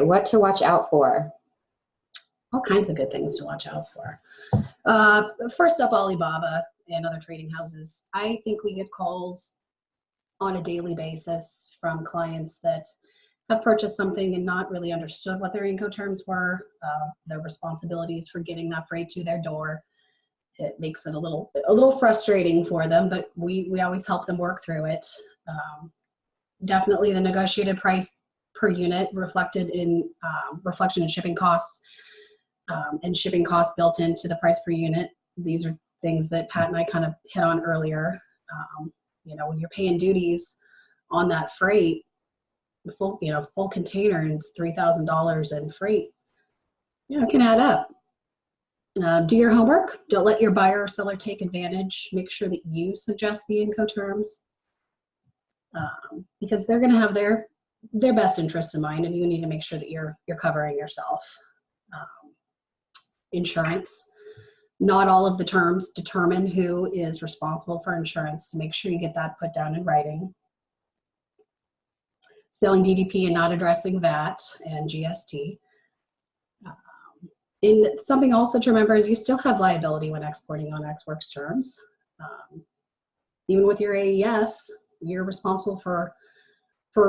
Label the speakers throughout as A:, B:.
A: what to watch out for?
B: All kinds of good things to watch out for. First up, Alibaba and other trading houses. I think we get calls on a daily basis from clients that have purchased something and not really understood what their Incoterms were, their responsibilities for getting that freight to their door. It makes it a little frustrating for them, but we always help them work through it. Definitely the negotiated price per unit reflected in reflection in shipping costs, and shipping costs built into the price per unit. These are things that Pat and I kind of hit on earlier. When you're paying duties on that freight, the full container, and it's $3,000 in freight, it can add up. Do your homework. Don't let your buyer or seller take advantage. Make sure that you suggest the Incoterms, because they're going to have their best interest in mind, and you need to make sure that you're covering yourself. Insurance. Not all of the terms determine who is responsible for insurance. So make sure you get that put down in writing. Selling DDP and not addressing VAT and GST. And something also to remember is you still have liability when exporting on Ex Works terms. Even with your AES, you're responsible for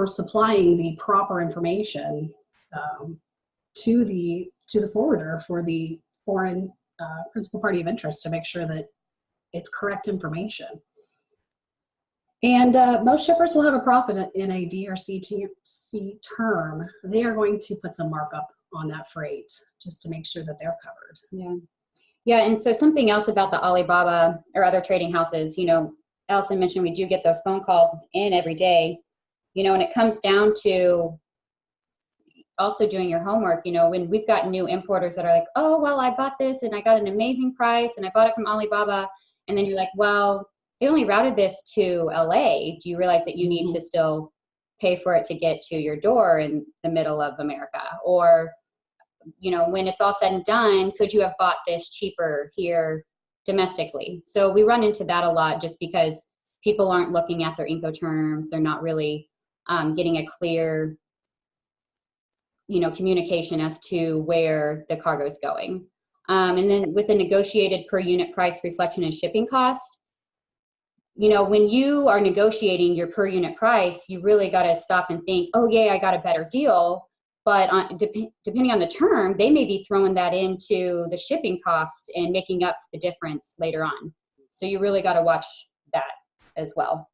B: supplying the proper information to the forwarder for the foreign principal party of interest to make sure that it's correct information. And most shippers will have a profit in a DRC term. They are going to put some markup on that freight just to make sure that they're covered.
A: Yeah, and so something else about the Alibaba or other trading houses, Allison mentioned we do get those phone calls in every day, and it comes down to also doing your homework. When we've got new importers that are like, oh, well, I bought this and I got an amazing price and I bought it from Alibaba. And then you're like, well, they only routed this to LA. Do you realize that you need to still pay for it to get to your door in the middle of America? Or, when it's all said and done, could you have bought this cheaper here domestically? So we run into that a lot just because people aren't looking at their Incoterms. They're not really getting a clear communication as to where the cargo is going. And then with the negotiated per unit price reflection and shipping cost, when you are negotiating your per unit price, you really got to stop and think, oh yeah, I got a better deal. But depending on the term, they may be throwing that into the shipping cost and making up the difference later on. So you really got to watch that as well.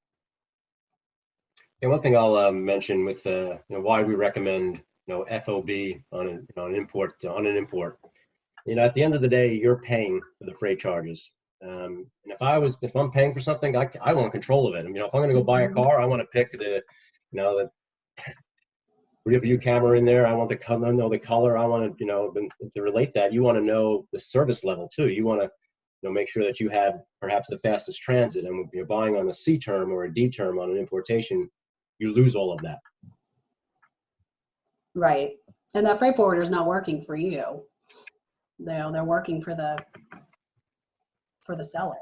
C: And one thing I'll mention with why we recommend FOB on an import. At the end of the day, you're paying for the freight charges. And if I'm paying for something, I want control of it. If I'm going to go buy a car, I want to pick the rear view camera in there. I want the color. I want to relate that. You want to know the service level too. You want to make sure that you have perhaps the fastest transit. And if you're buying on a C term or a D term on an importation, you lose all of that.
B: Right. And that freight forwarder is not working for you. They're working for the seller.